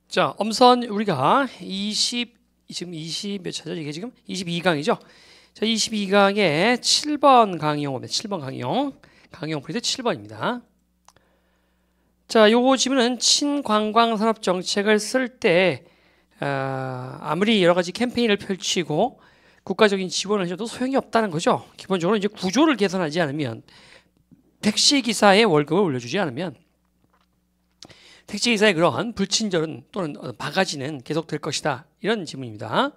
자, 엄선 우리가 지금 20 몇 차죠? 이게 지금 22강이죠? 자, 22강의 7번 강의용 오면 7번 강의용 프리드 7번입니다. 자, 요거 지문은 친관광산업 정책을 쓸 때 아무리 여러 가지 캠페인을 펼치고 국가적인 지원을 해줘도 소용이 없다는 거죠. 기본적으로 이제 구조를 개선하지 않으면 택시 기사의 월급을 올려주지 않으면 택시기사의 그러한 불친절은 또는 바가지는 계속될 것이다. 이런 질문입니다.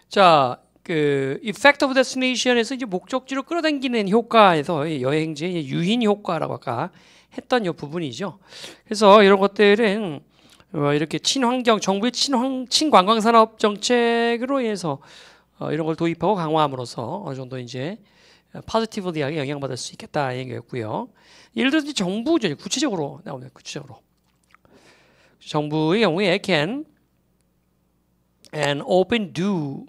자, 그 effect of destination에서 이제 목적지로 끌어당기는 효과에서 여행지의 유인 효과라고 아까 했던 이 부분이죠. 그래서 이런 것들은 이렇게 친환경 정부의 친관광 산업 정책으로 인해서 이런 걸 도입하고 강화함으로써 어느 정도 이제 포지티브하게 영향받을 수 있겠다 얘기였고요. 예를 들어서 정부죠. 구체적으로 나오네요. 구체적으로 정부의 경우에 can and open do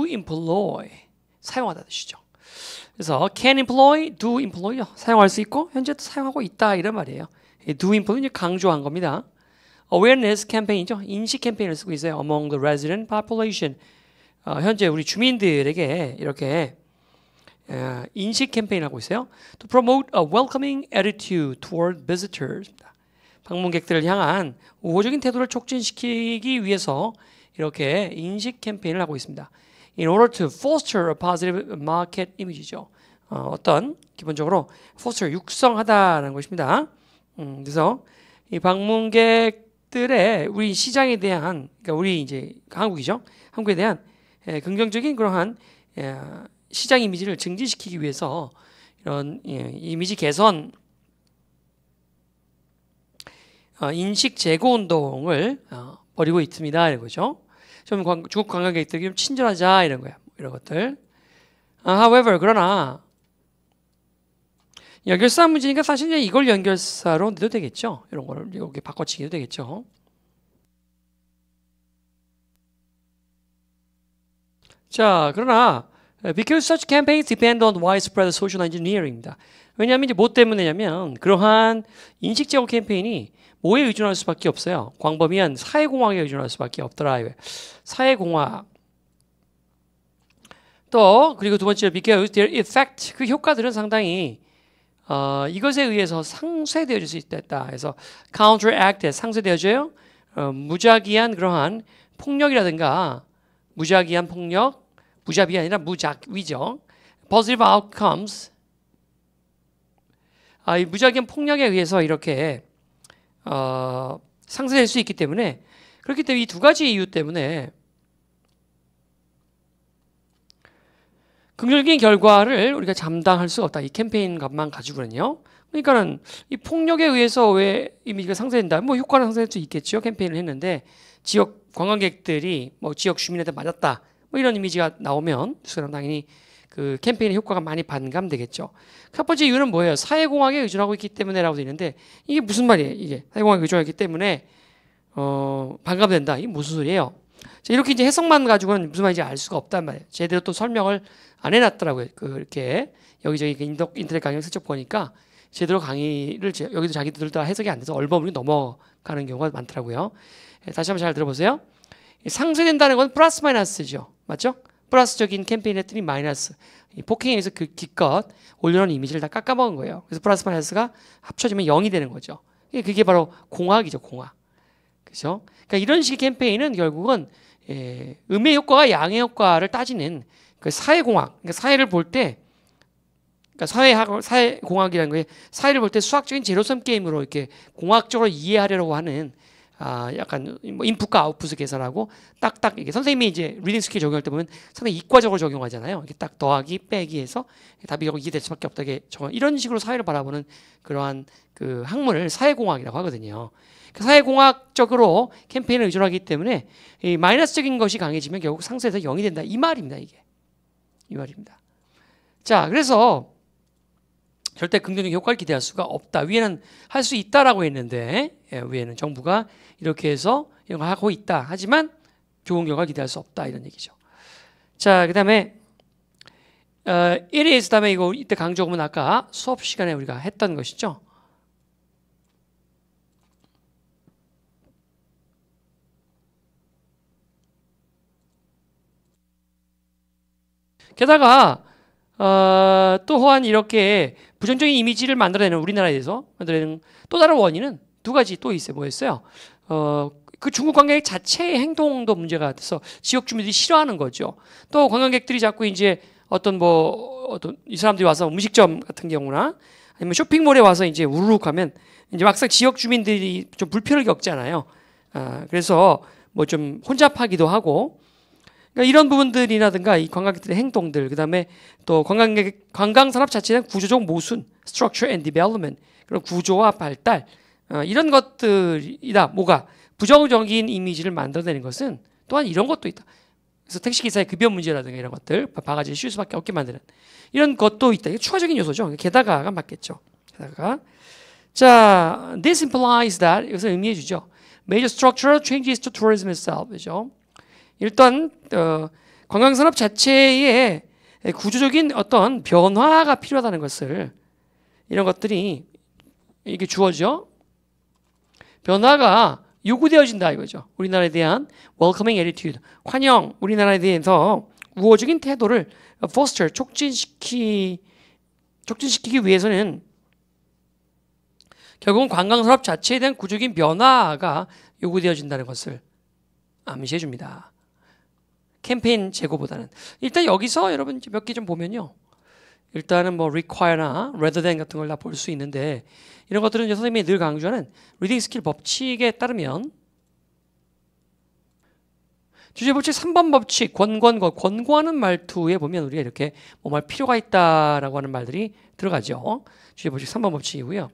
employ 사용하다 뜻이죠. 그래서 can employ, do employ 사용할 수 있고 현재도 사용하고 있다 이런 말이에요. do employ 강조한 겁니다. awareness 캠페인이죠. 인식 캠페인을 쓰고 있어요. among the resident population 현재 우리 주민들에게 이렇게 인식 캠페인을 하고 있어요. To promote a welcoming attitude toward visitors. 방문객들을 향한 우호적인 태도를 촉진시키기 위해서 이렇게 인식 캠페인을 하고 있습니다. In order to foster a positive market image죠. 어떤 기본적으로 foster 육성하다라는 것입니다. 그래서 이 방문객들의 우리 시장에 대한 그러니까 우리 이제 한국이죠. 한국에 대한 긍정적인 그러한 시장 이미지를 증진시키기 위해서 이런 이미지 개선 인식 재고 운동을 벌이고 있습니다. 이런 거죠. 좀 중국 관광객들에게 좀 친절하자 이런 거야. 이런 것들. However 그러나 연결사 문제니까 사실 이걸 연결사로 내도 되겠죠. 이런 거를 여기 바꿔치기도 되겠죠. 자, 그러나 because such campaigns depend on widespread social engineering입니다. 왜냐하면 이제 뭐 때문에냐면 그러한 인식 제고 캠페인이 뭐에 의존할 수밖에 없어요. 광범위한 사회공학에 의존할 수밖에 없더라. 사회공학. 또 그리고 두 번째로 because their effect 그 효과들은 상당히 이것에 의해서 상쇄되어질 수 있다. 그래서 counteract 상쇄되어져요. 무작위한 그러한 폭력이라든가 무작위한 폭력 무자비 아니라 무작위죠. Positive outcomes. 이 무작위한 폭력에 의해서 이렇게 상쇄될 수 있기 때문에 그렇기 때문에 이 두 가지 이유 때문에 긍정적인 결과를 우리가 감당할 수가 없다. 이 캠페인 값만 가지고는요. 그러니까는 이 폭력에 의해서 왜 이미지가 상쇄된다. 뭐 효과는 상쇄될 수 있겠죠. 캠페인을 했는데 지역 관광객들이 뭐 지역 주민한테 맞았다. 뭐 이런 이미지가 나오면 그럼 당연히 그 캠페인의 효과가 많이 반감되겠죠. 첫 번째 이유는 뭐예요? 사회공학에 의존하고 있기 때문에라고 되어 있는데 이게 무슨 말이에요? 이게 사회공학에 의존하기 때문에 반감된다. 이게 무슨 소리예요? 자, 이렇게 이제 해석만 가지고는 무슨 말인지 알 수가 없단 말이에요. 제대로 또 설명을 안 해놨더라고요. 그렇게 여기저기 인터넷 강의를 슬쩍 보니까 제대로 강의를 여기도 자기들 다 해석이 안 돼서 얼버무리 넘어가는 경우가 많더라고요. 다시 한번 잘 들어보세요. 상쇄된다는 건 플러스 마이너스죠. 맞죠? 플러스적인 캠페인 했더니 마이너스. 폭행에서 그 기껏 올려놓은 이미지를 다 깎아먹은 거예요. 그래서 플러스 마이너스가 합쳐지면 0이 되는 거죠. 그게 바로 공학이죠. 공학. 그죠? 그러니까 이런 식의 캠페인은 결국은 음의 효과와 양의 효과를 따지는 그 사회공학. 그러니까 사회를 볼 때 그러니까 사회공학이라는 거에 사회를 볼 때 수학적인 제로섬 게임으로 이렇게 공학적으로 이해하려고 하는 약간 뭐 인풋과 아웃풋을 계산하고 딱딱 이게 선생님이 이제 리딩 스킬 적용할 때 보면 상당히 이과적으로 적용하잖아요. 이렇게 딱 더하기 빼기 해서 답이 여기 이해될 수밖에 없다. 이런 식으로 사회를 바라보는 그러한 그 학문을 사회공학이라고 하거든요. 그 사회공학적으로 캠페인을 의존하기 때문에 이 마이너스적인 것이 강해지면 결국 상쇄해서 0이 된다. 이 말입니다. 이게. 이 말입니다. 자, 그래서 절대 긍정적 효과를 기대할 수가 없다. 위에는 할 수 있다라고 했는데 위에는 정부가 이렇게 해서 이런 거 하고 있다. 하지만 좋은 결과 기대할 수 없다. 이런 얘기죠. 자, 그 다음에 it is 다음에 이거 이때 강조하면 아까 수업 시간에 우리가 했던 것이죠. 게다가 또한 이렇게 부정적인 이미지를 만들어내는 우리나라에 대해서 만들어내는 또 다른 원인은 두 가지 또 있어요. 뭐였어요? 그 중국 관광객 자체의 행동도 문제가 돼서 지역 주민들이 싫어하는 거죠. 또 관광객들이 자꾸 이제 어떤 이 사람들이 와서 음식점 같은 경우나 아니면 쇼핑몰에 와서 이제 우르륵 하면 이제 막상 지역 주민들이 좀 불편을 겪잖아요. 그래서 뭐 좀 혼잡하기도 하고, 그러니까 이런 부분들이라든가 이 관광객들의 행동들, 그다음에 또 관광 산업 자체에 대한 구조적 모순, structure and development, 그런 구조와 발달, 이런 것들이다. 뭐가 부정적인 이미지를 만들어내는 것은 또한 이런 것도 있다. 그래서 택시기사의 급여 문제라든가 이런 것들, 바가지를 씌울 수밖에 없게 만드는 이런 것도 있다. 이게 추가적인 요소죠. 게다가가 맞겠죠. 게다가 자, this implies that, 이것을 의미해 주죠. Major structural changes to tourism itself. 그죠? 일단 관광산업 자체에 구조적인 어떤 변화가 필요하다는 것을, 이런 것들이 이게 주어져 변화가 요구되어진다 이거죠. 우리나라에 대한 welcoming attitude, 환영, 우리나라에 대해서 우호적인 태도를 foster, 촉진시키기 위해서는 결국은 관광산업 자체에 대한 구조적인 변화가 요구되어진다는 것을 암시해 줍니다. 캠페인 재고보다는. 일단 여기서 여러분 몇 개 좀 보면요. 일단은 뭐 require나 rather than 같은 걸 다 볼 수 있는데, 이런 것들은 이제 선생님이 늘 강조하는 리딩 스킬 법칙에 따르면 주제 법칙 3번 법칙 권고하는 말투에 보면 우리가 이렇게 뭐할 필요가 있다라고 하는 말들이 들어가죠. 주제 법칙 3번 법칙이고요.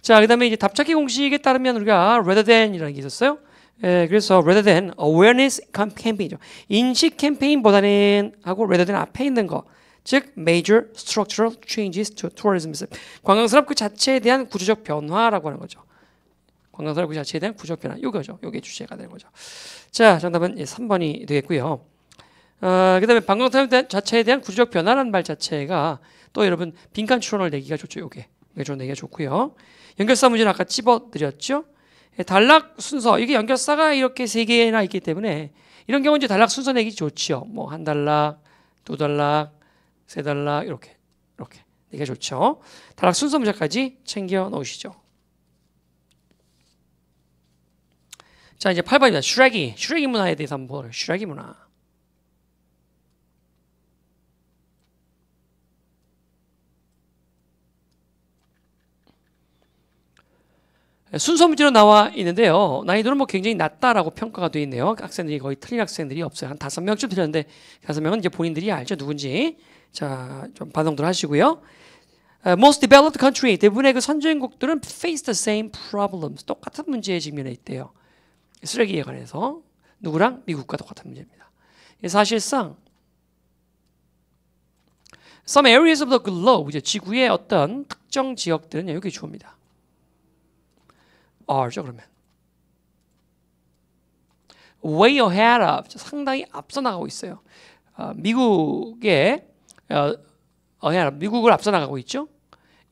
자, 그다음에 이제 답찾기 공식에 따르면 우리가 rather than이라는 게 있었어요. 그래서 rather than awareness campaign이죠. 인식 캠페인보다는 하고 rather than 앞에 있는 거, 즉 major structural changes to tourism. 관광산업 그 자체에 대한 구조적 변화라고 하는 거죠. 관광산업 그 자체에 대한 구조적 변화, 이거죠. 이게 주제가 되는 거죠. 자, 정답은 3번이 되겠고요. 그다음에 관광산업 자체에 대한 구조적 변화라는 말 자체가 또 여러분 빈칸 추론을 내기가 좋죠. 이게 좀 내기가 좋고요. 연결사 문제는 아까 찝어드렸죠. 단락 순서, 이게 연결사가 이렇게 3개나 있기 때문에 이런 경우 이제 단락 순서 내기 좋죠. 뭐 한 단락, 두 단락, 세 단락, 이렇게 내기가 좋죠. 단락 순서 문제까지 챙겨 놓으시죠. 자, 이제 8번입니다. 슈레기 문화에 대해서 한번 보죠. 슈레기 문화. 순서 문제로 나와 있는데요. 난이도는 뭐 굉장히 낮다라고 평가가 되어 있네요. 학생들이 거의 틀린 학생들이 없어요. 한 5명쯤 틀렸는데 5명은 이제 본인들이 알죠. 누군지. 자, 좀 반성들 하시고요. Most developed country, 대부분의 그 선진국들은 face the same problems. 똑같은 문제에 직면해 있대요. 쓰레기에 관해서. 누구랑? 미국과 똑같은 문제입니다. 사실상 some areas of the globe, 지구의 어떤 특정 지역들은 여기 주어입니다. R죠, 그러면. Way ahead of, 상당히 앞서 나가고 있어요. 미국의 미국을 앞서 나가고 있죠.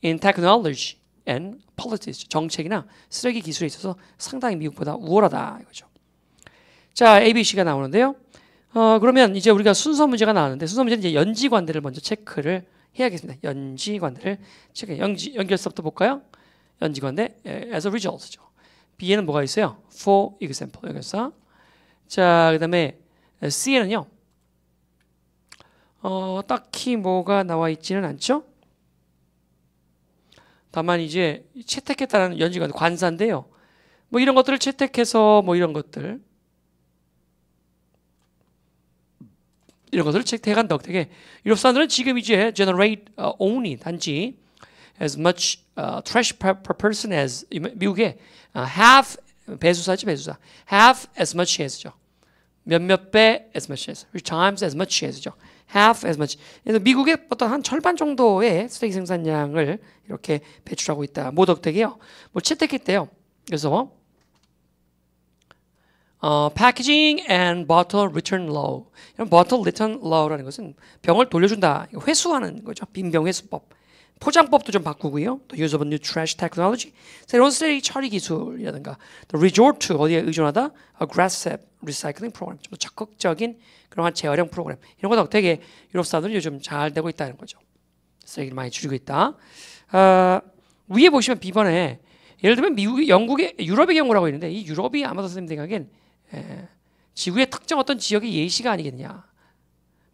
In technology and politics, 정책이나 쓰레기 기술에 있어서 상당히 미국보다 우월하다 이거죠. 자, ABC가 나오는데요. 그러면 이제 우리가 순서 문제가 나왔는데, 순서 문제는 이제 연지관들을 먼저 체크를 해야겠습니다. 연지관들을 체크. 연결서부터 볼까요? 연지관대 as a result죠. B에는 뭐가 있어요? For example 연결사. 자, 그다음에 C에는요. 딱히 뭐가 나와 있지는 않죠. 다만 이제 채택했다는 연지관 관사인데요. 뭐 이런 것들을 채택해서 뭐 이런 것들을 채택한 덕택에 유럽 사람들은 지금 이제 generate only 단지 as much trash per person as 미국의 half 배수사지 배수사 half as much as죠. 몇몇 배 as much as times as much as죠. half as much. 그래서 미국의 어떤 한 절반 정도의 쓰레기 생산량을 이렇게 배출하고 있다. 뭐 덕택이요? 뭐 채택했대요. 그래서 packaging and bottle return law. 이런 bottle return law라는 것은 병을 돌려준다. 회수하는 거죠. 빈병 회수법. 포장법도 좀 바꾸고요. 또 use of new trash technology. 새로운 쓰레기 처리 기술이라든가 또 resort to 어디에 의존하다 aggressive recycling program. 좀 더 적극적인 그러한 재활용 프로그램. 이런 것도 되게 유럽 사람들이 요즘 잘 되고 있다는 거죠. 쓰레기를 많이 줄이고 있다. 위에 보시면 B번에 예를 들면 미국이 영국의 유럽의 경우라고 있는데 이 유럽이 아마도 선생님 생각엔 지구의 특정 어떤 지역의 예시가 아니겠냐.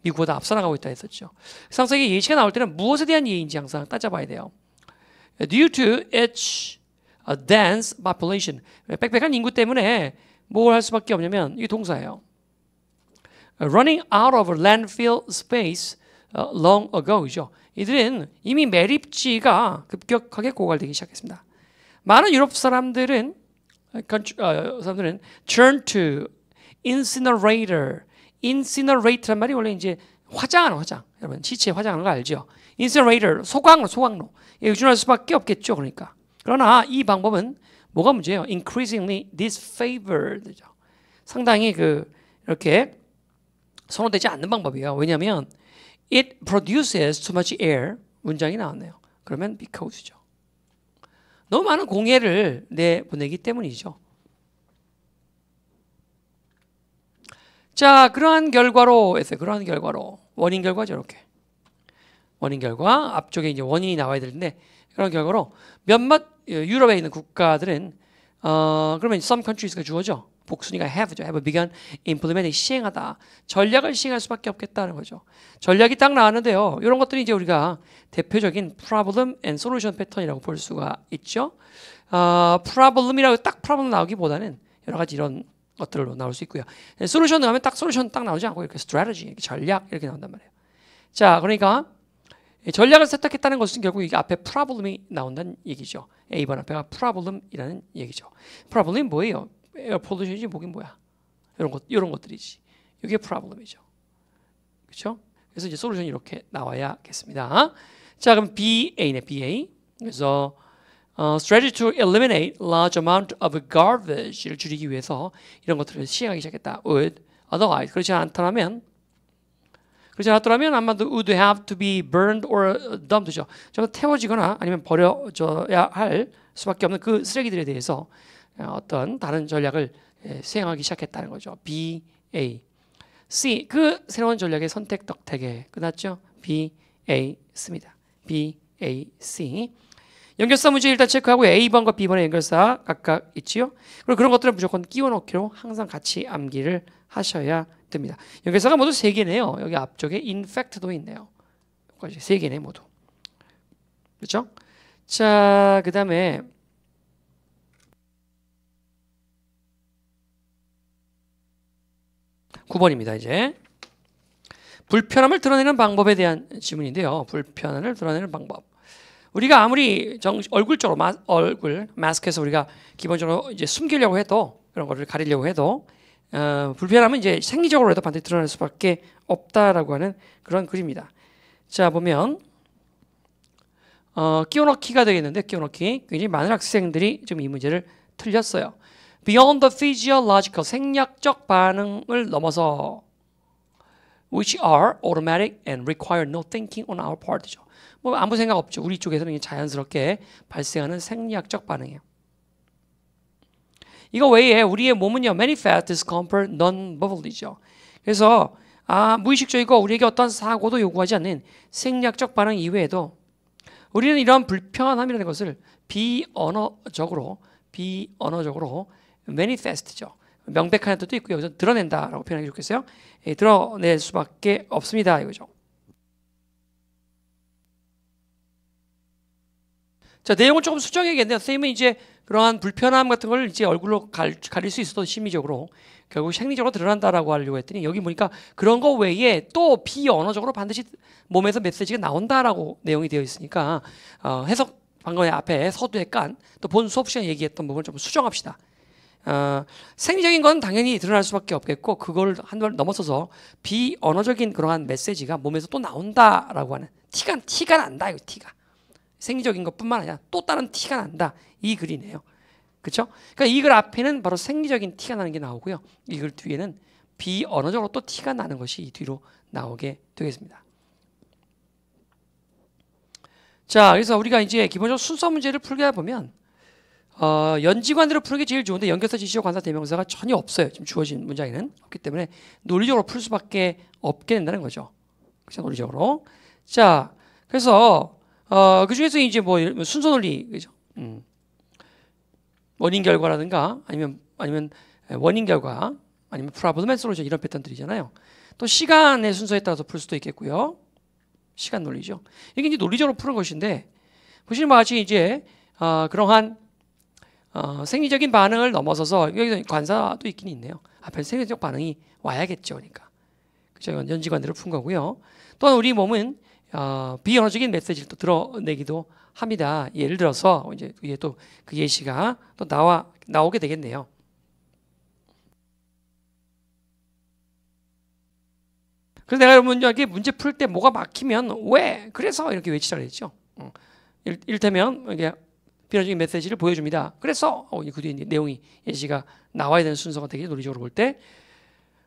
미국보다 앞서 나가고 있다 했었죠. 상세히 예시가 나올 때는 무엇에 대한 예인지 항상 따져봐야 돼요. Due to its dense population. 빽빽한 인구 때문에 뭘 할 수밖에 없냐면 이게 동사예요. Running out of landfill space long ago죠. 이들은 이미 매립지가 급격하게 고갈되기 시작했습니다. 많은 유럽 사람들은 turn to incinerator. incinerator란 말이 원래 이제 화장하는 화장. 여러분 시체 화장하는 거 알죠? incinerator 소각로 의존할 수밖에 없겠죠. 그러니까. 그러나 이 방법은 뭐가 문제예요? increasingly disfavored. 상당히 이렇게 선호되지 않는 방법이에요. 왜냐하면 it produces too much air. 문장이 나왔네요. 그러면 because죠. 너무 많은 공해를 내보내기 때문이죠. 자, 그러한 결과로 원인 결과죠. 이렇게 원인 결과 앞쪽에 이제 원인이 나와야 되는데 그런 결과로 몇몇 유럽에 있는 국가들은 그러면 some countries가 주어져. 복순위가 have begun implementing 시행하다. 전략을 시행할 수밖에 없겠다는 거죠. 전략이 딱 나왔는데요. 이런 것들이 이제 우리가 대표적인 problem and solution 패턴이라고 볼 수가 있죠. problem이라고 딱 problem 나오기보다는 여러 가지 이런 것들로 나올 수 있고요. 솔루션 하면 딱 솔루션 딱 나오지 않고 이렇게 strategy, 이렇게 전략 이렇게 나온단 말이에요. 자, 그러니까 전략을 세탁했다는 것은 결국 이게 앞에 problem이 나온다는 얘기죠. A번 앞에가 problem이라는 얘기죠. problem이 뭐예요? 에어 폴루션이지 뭐긴 뭐야? 이런 것들이지. 이게 problem이죠. 그렇죠? 그래서 이제 솔루션이 이렇게 나와야겠습니다. 자, 그럼 BA네, BA. 그래서 strategy to eliminate large amount of garbage를 줄이기 위해서 이런 것들을 시행하기 시작했다. would otherwise 그렇지 않더라면 아마도 would have to be burned or dumved죠. 좀 태워지거나 아니면 버려져야 할 수밖에 없는 그 쓰레기들에 대해서 어떤 다른 전략을 수행하기 시작했다는 거죠. B, A, C 그 새로운 전략의 선택 덕택에 끝났죠. B, A 씁니다. B, A, C 연결사 문제 일단 체크하고 A번과 B번의 연결사 각각 있지요. 그리고 그런 것들은 무조건 끼워넣기로 항상 같이 암기를 하셔야 됩니다. 연결사가 모두 3개네요. 여기 앞쪽에 in fact도 있네요. 3개네 모두. 그렇죠? 자, 그 다음에 9번입니다. 이제 불편함을 드러내는 방법에 대한 질문인데요. 불편함을 드러내는 방법. 우리가 아무리 얼굴 마스크에서 우리가 기본적으로 이제 숨기려고 해도 그런 거를 가리려고 해도 불편함은 이제 생리적으로 해도 반드시 드러날 수밖에 없다라고 하는 그런 글입니다. 자, 보면 끼워넣기가 되겠는데 끼워넣기 굉장히 많은 학생들이 지금 이 문제를 틀렸어요. Beyond the physiological 생략적 반응을 넘어서 which are automatic and require no thinking on our part죠. 뭐 아무 생각 없죠. 우리 쪽에서는 자연스럽게 발생하는 생리학적 반응이에요. 이거 외에 우리의 몸은요, manifest discomfort non-verbal이죠. 그래서 무의식적이고 우리에게 어떤 사고도 요구하지 않는 생리학적 반응 이외에도 우리는 이런 불편함이라는 것을 비언어적으로 manifest죠. 명백한 뜻도 있고요. 여기서 드러낸다라고 표현하기 좋겠어요. 드러낼 수밖에 없습니다. 이거죠. 자, 내용을 조금 수정해야겠네요. 선생님은 이제 그러한 불편함 같은 걸 이제 얼굴로 가릴 수 있어도 심리적으로 결국 생리적으로 드러난다라고 하려고 했더니 여기 보니까 그런 거 외에 또 비언어적으로 반드시 몸에서 메시지가 나온다라고 내용이 되어 있으니까 해석 방금 앞에 서두에 깐 또 본 수업 시간에 얘기했던 부분을 좀 수정합시다. 생리적인 건 당연히 드러날 수밖에 없겠고 그걸 한번 넘어서서 비언어적인 그러한 메시지가 몸에서 또 나온다라고 하는 티가 난다. 이거 티가. 생리적인 것뿐만 아니라 또 다른 티가 난다. 이 글이네요. 그렇죠? 그러니까 이 글 앞에는 바로 생리적인 티가 나는 게 나오고요. 이 글 뒤에는 비언어적으로 또 티가 나는 것이 뒤로 나오게 되겠습니다. 자, 그래서 우리가 이제 기본적으로 순서 문제를 풀게 보면 연지관대로 푸는 게 제일 좋은데 연결사, 지시어, 관사, 대명사가 전혀 없어요. 지금 주어진 문장에는 없기 때문에 논리적으로 풀 수밖에 없게 된다는 거죠. 그죠? 논리적으로. 자, 그래서 그 중에서 이제 뭐 순서 논리, 그죠? 원인 결과라든가 아니면 원인 결과 아니면 프로블럼 앤 솔루션 이런 패턴들이잖아요. 또 시간의 순서에 따라서 풀 수도 있겠고요. 시간 논리죠. 이게 이제 논리적으로 푸는 것인데 보시는 바와 같이 이제 그러한 생리적인 반응을 넘어서서 여기서 관사도 있긴 있네요. 앞에 생리적 반응이 와야겠죠, 그러니까. 그죠? 연지관대로 푼 거고요. 또한 우리 몸은 비언어적인 메시지를 또 드러내기도 합니다. 예를 들어서 이제 위에 또 그 예시가 또 나오게 되겠네요. 그래서 내가 여러분에게 문제 풀 때 뭐가 막히면 왜? 그래서 이렇게 외치자 그랬죠. 이를테면 이게 비언어적인 메시지를 보여줍니다. 그래서 그 뒤에 내용이 예시가 나와야 되는 순서가 되게 논리적으로 볼 때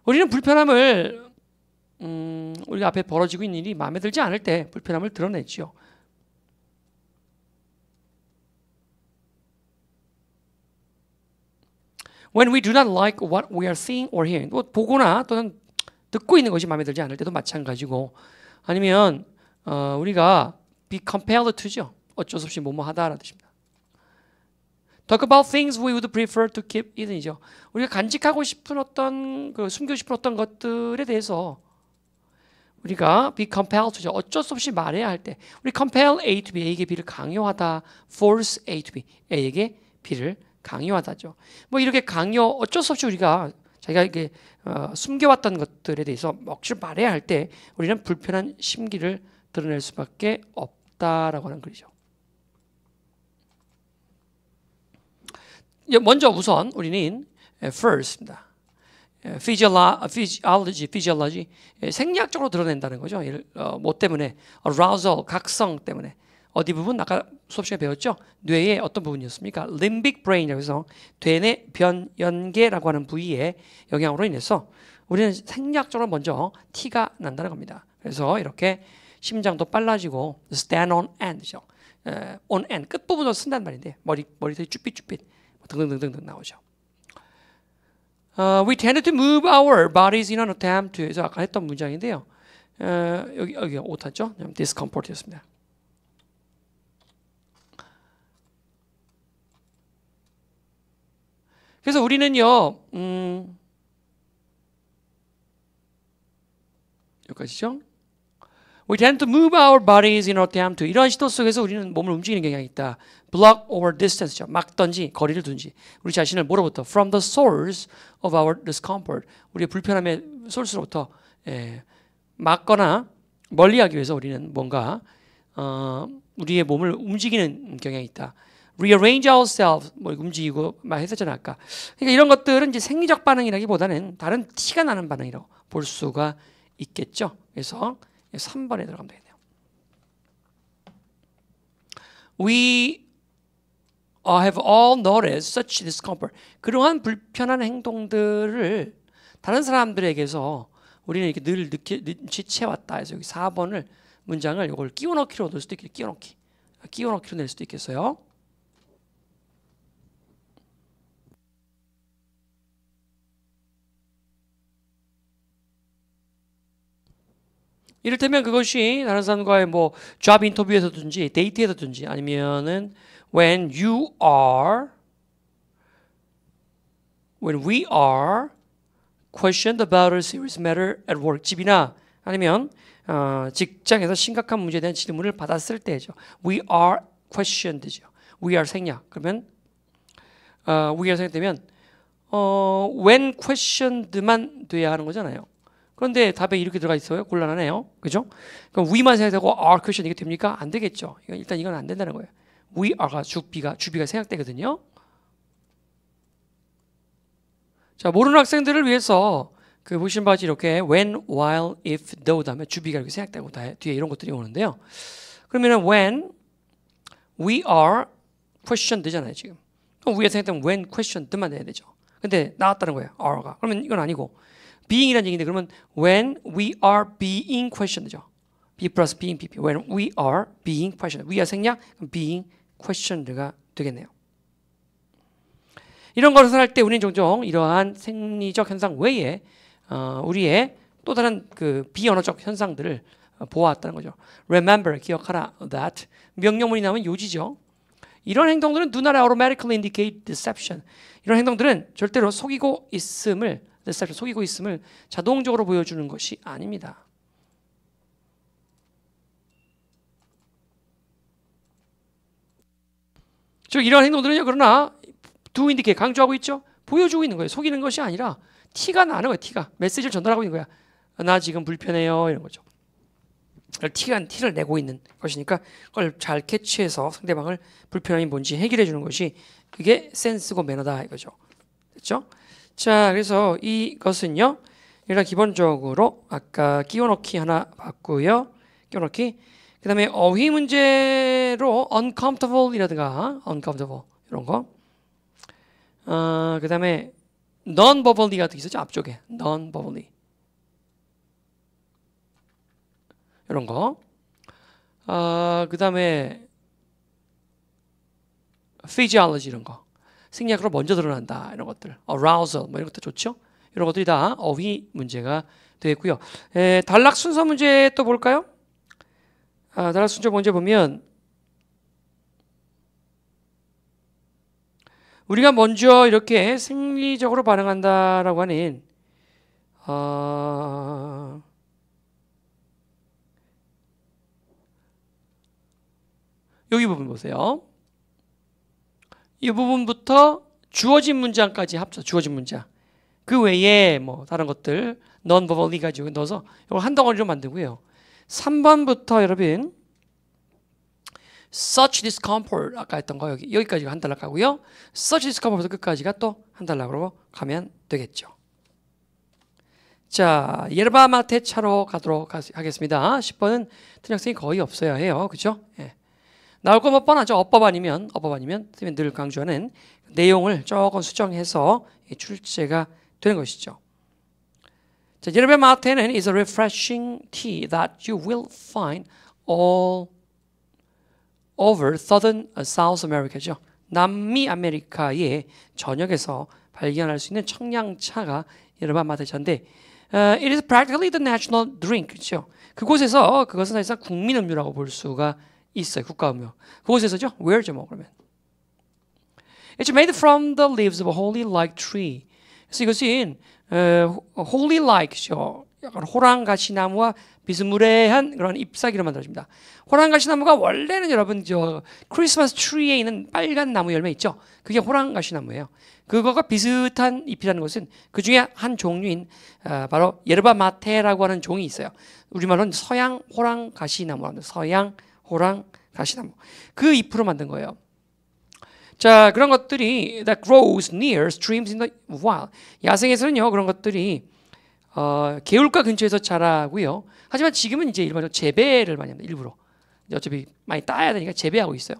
우리는 불편함을 우리가 앞에 벌어지고 있는 일이 마음에 들지 않을 때 불편함을 드러냈죠. When we do not like what we are seeing or hearing, 뭐 보거나 또는 듣고 있는 것이 마음에 들지 않을 때도 마찬가지고 아니면 우리가 be compelled to죠. 어쩔 수 없이 뭐뭐 하다라는 뜻입니다. Talk about things we would prefer to keep hidden이죠. 우리가 간직하고 싶은 어떤 숨기고 싶은 어떤 것들에 대해서 우리가 be compelled to죠. 어쩔 수 없이 말해야 할 때 우리 compel A to B, A에게 B를 강요하다, force A to B, A에게 B를 강요하다죠. 뭐 이렇게 어쩔 수 없이 우리가 자기가 이렇게 숨겨왔던 것들에 대해서 억지로 말해야 할 때 우리는 불편한 심기를 드러낼 수밖에 없다라고 하는 글이죠. 먼저 우선 우리는 first입니다. physiology, 생리학적으로 드러낸다는 거죠. 뭐 때문에? arousal, 각성 때문에. 어디 부분? 아까 수업 시간에 배웠죠? 뇌의 어떤 부분이었습니까? limbic brain이라고 해서 대뇌 변연계라고 하는 부위의 영향으로 인해서 우리는 생리학적으로 먼저 티가 난다는 겁니다. 그래서 이렇게 심장도 빨라지고 stand on end죠. on end 끝부분으로 쓴단 말인데 머리털이 쭈삣쭈삣 등등등등 나오죠. We tend to move our bodies in an attempt to 해서 아까 했던 문장인데요. 여기 오타죠? discomfort였습니다. 그래서 우리는요, 여기까지죠? We tend to move our bodies in an attempt to 이런 시도 속에서 우리는 몸을 움직이는 경향이 있다. Block over distance죠. 막든지 거리를 둔지 우리 자신을 뭐로부터? From the source of our discomfort. 우리의 불편함의 소스로부터 막거나 멀리하기 위해서 우리는 뭔가 우리의 몸을 움직이는 경향이 있다. Rearrange ourselves, 뭐 움직이고 막 했었잖아요 아까. 그러니까 이런 것들은 이제 생리적 반응이라기보다는 다른 티가 나는 반응이라고 볼 수가 있겠죠. 그래서 3번에 들어가면 되겠네요. We have all noticed such discomfort. 그러한 불편한 행동들을 다른 사람들에게서 우리는 이렇게 늘 눈치채왔다 해서 여기 4번을 문장을 이걸 끼워넣기로 넣을 수도 있겠어요. 끼워넣기로 낼 수도 있겠어요. 이를테면 그것이 다른 사람과의 뭐 잡 인터뷰에서든지 데이트에서든지 아니면은 when we are questioned about a serious matter at work, 집이나 아니면 직장에서 심각한 문제에 대한 질문을 받았을 때죠. We are questioned죠. We are 생략. 그러면 we are 생략되면 when questioned만 돼야 하는 거잖아요. 그런데 답에 이렇게 들어가 있어요. 곤란하네요. 그죠? 그럼 we만 생략되고 are question 이게 됩니까? 안 되겠죠. 일단 이건 안 된다는 거예요. we are가 주비가 생략되거든요. 자, 모르는 학생들을 위해서 그 보신 바지 이렇게 when, while, if, though 다음에 주비가 이렇게 생략되고 뒤에 이런 것들이 오는데요. 그러면은 when we are question 되잖아요, 지금. 그럼 we가 생략되면 when questioned만 돼야 되죠. 근데 나왔다는 거예요, are가. 그러면 이건 아니고 being이라는 얘기인데 그러면 when we are being questioned죠. be 플러스 being PP. When we are being questioned. we are 생략, being questioned가 되겠네요. 이런 것을 할 때 우리는 종종 이러한 생리적 현상 외에 우리의 또 다른 그 비언어적 현상들을 보아왔다는 거죠. Remember, 기억하라 that 명령문이 나오면 요지죠. 이런 행동들은 do not automatically indicate deception. 이런 행동들은 절대로 속이고 있음을 deception, 속이고 있음을 자동적으로 보여주는 것이 아닙니다. 즉 이런 행동들은요, 그러나 do indicate 강조하고 있죠. 보여주고 있는 거예요. 속이는 것이 아니라 티가 나는 거예요. 티가 메시지를 전달하고 있는 거야. 나 지금 불편해요 이런 거죠. 티를 내고 있는 것이니까 그걸 잘 캐치해서 상대방을 불편함이 뭔지 해결해 주는 것이 그게 센스고 매너다 이거죠. 됐죠? 자, 그래서 이것은요, 일단 기본적으로 아까 끼워넣기 하나 봤고요. 끼워넣기. 그 다음에 어휘 문제로 uncomfortable이라든가 uncomfortable 이런 거. 그 다음에 non-verbally 같은 게 있었죠. 앞쪽에 non-verbally 이런 거. 그 다음에 physiology 이런 거. 생리학으로 먼저 드러난다 이런 것들. arousal 뭐 이런 것도 좋죠. 이런 것들이 다 어휘 문제가 되겠고요. 단락 순서 문제 또 볼까요? 단락 순서 문제 보면 우리가 먼저 이렇게 생리적으로 반응한다라고 하는 여기 부분 보세요. 이 부분부터 주어진 문장까지 합쳐. 주어진 문장. 그 외에 뭐 다른 것들 non-verbally 가지고 넣어서 이걸 한 덩어리로 만들고요. 3번부터 여러분 such discomfort 아까 했던 거 여기까지가 한 단락 가고요. such discomfort부터 끝까지가 또 한 단락으로 가면 되겠죠. 자, 예르바 마테 차로 가도록 하겠습니다. 10번은 틀린 학생이 거의 없어야 해요. 그죠? 예. 나올 거 뭐 뻔하죠. 어법 아니면 선생님이 늘 강조하는 내용을 조금 수정해서 출제가 되는 것이죠. 자, 예르바 마테는 is a refreshing tea that you will find all over Southern South America죠. 남미 아메리카의 전역에서 발견할 수 있는 청량차가 예르바 마테차인데 it is practically the national drink. 그렇죠? 그곳에서 그것은 사실상 국민 음료라고 볼 수가 있어요. 국가 음료. 그곳에서죠. Where죠 뭐 그러면. It's made from the leaves of a holy like tree. 그래서 이것은 holy like죠. 약간 호랑가시나무와 비스무레한 그런 잎사귀로 만들어집니다. 호랑가시나무가 원래는 여러분 저 크리스마스 트리에 있는 빨간 나무 열매 있죠. 그게 호랑가시나무예요. 그거가 비슷한 잎이라는 것은 그 중에 한 종류인 바로 예르바 마테라고 하는 종이 있어요. 우리말로는 서양 호랑가시나무라고 합니다. 서양 호랑가시나무. 그 잎으로 만든 거예요. 자, 그런 것들이 that grows near streams in the wild. 야생에서는요 그런 것들이 개울가 근처에서 자라고요. 하지만 지금은 이제 일반적으로 재배를 많이 합니다. 일부러. 어차피 많이 따야 되니까 재배하고 있어요.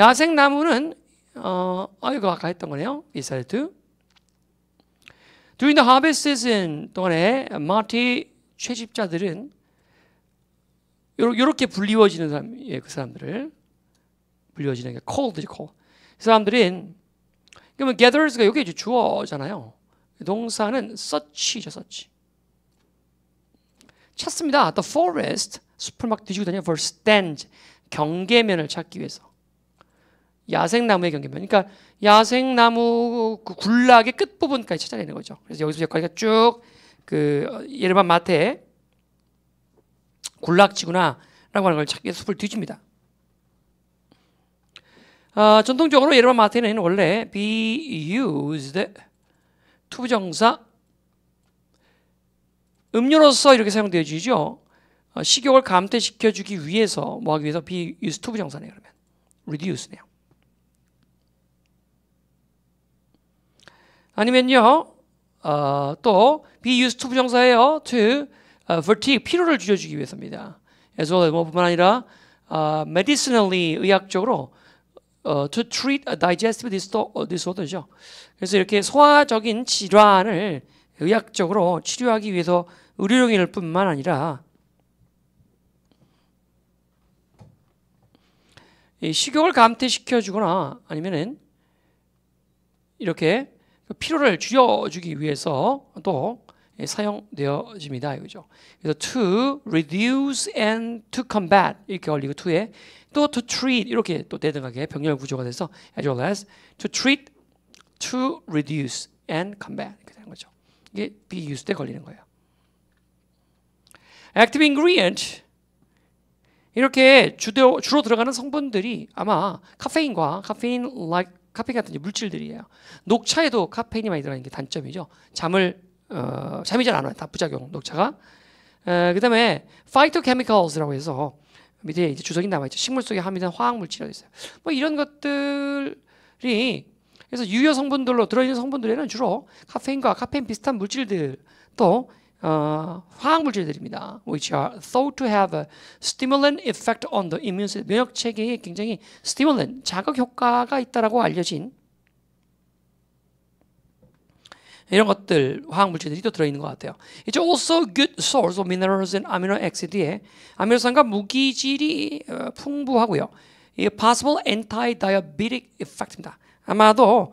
야생 나무는 이거 아까 했던 거네요. 이사이트. During the harvest season 동안에 마티 채집자들은 요렇게 불리워지는 사람, 그 사람들을 불리워지는 게 cold죠, cold. 그 사람들은 그러면 gathers가 여기 주어잖아요. 동사는 such이죠, such. 찾습니다. The forest, 숲을 막 뒤지고 다녀요. For stand, 경계면을 찾기 위해서. 야생나무의 경계면. 그러니까 야생나무 그 군락의 끝 부분까지 찾아내는 거죠. 그래서 여기서 여기까지가 쭉 그 예르바 마테 군락지구나라고 하는 걸 찾기 위해서 숲을 뒤집니다. 전통적으로 예르바 마테는 원래 be used 투부정사 음료로서 이렇게 사용되어지죠. 식욕을 감퇴시켜주기 위해서 뭐 하기 위해서 be used 투부정사네요. 그러면 reduce네요. 아니면요 또 be used 투부정사예요. to fatigue 피로를 줄여주기 위해서입니다. as well as 뭐뿐만 아니라 medicinally 의학적으로 to treat a digestive disorder죠. 그래서 이렇게 소화적인 질환을 의학적으로 치료하기 위해서 의료용일 뿐만 아니라 이 식욕을 감퇴시켜 주거나 아니면은 이렇게 피로를 줄여주기 위해서 또 사용되어집니다. 이거죠. 그래서 to reduce and to combat 이렇게 걸리고 to에 또 to treat 이렇게 또 대등하게 병렬 구조가 돼서 as well as to treat, to reduce and combat 이렇게 되는 거죠. 이게 be used 때 걸리는 거예요. active ingredient 이렇게 주로 들어가는 성분들이 아마 카페인과 카페인 같은 물질들이에요. 녹차에도 카페인이 많이 들어가는 게 단점이죠. 잠이 잘 안 와요. 다 부작용 녹차가. 그다음에 phytochemicals라고 해서 밑에 이제 주석이 남아 있죠. 식물 속에 함유된 화학 물질이 있어요. 뭐 이런 것들이 그래서 유효 성분들로 들어있는 성분들에는 주로 카페인과 카페인 비슷한 물질들 또 화학 물질들입니다. which are thought to have a stimulant effect on the immune system. 면역 체계에 굉장히 stimulant, 자극 효과가 있다라고 알려진 이런 것들 화학 물질들이 또 들어있는 것 같아요. It's also good source of minerals and amino acid에 아미노산과 무기질이 풍부하고요. 이 possible anti-diabetic effect입니다. 아마도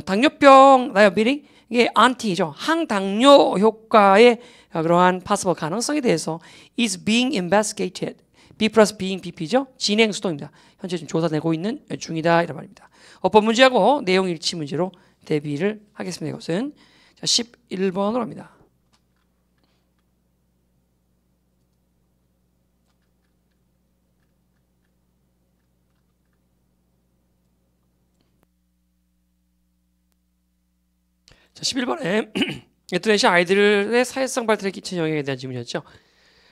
당뇨병, diabetic 이게 안티죠. 항당뇨 효과의 그러한 possible 가능성에 대해서 is being investigated. B 플러스 being BP죠. 진행 수동입니다. 현재 지금 조사되고 있는 중이다 이런 말입니다. 어법 문제하고 내용 일치 문제로 대비를 하겠습니다. 이것은 자, 11번으로 합니다. 자, 11번에 인터넷이 아이들의 사회성 발달에 끼친 영향에 대한 질문이었죠.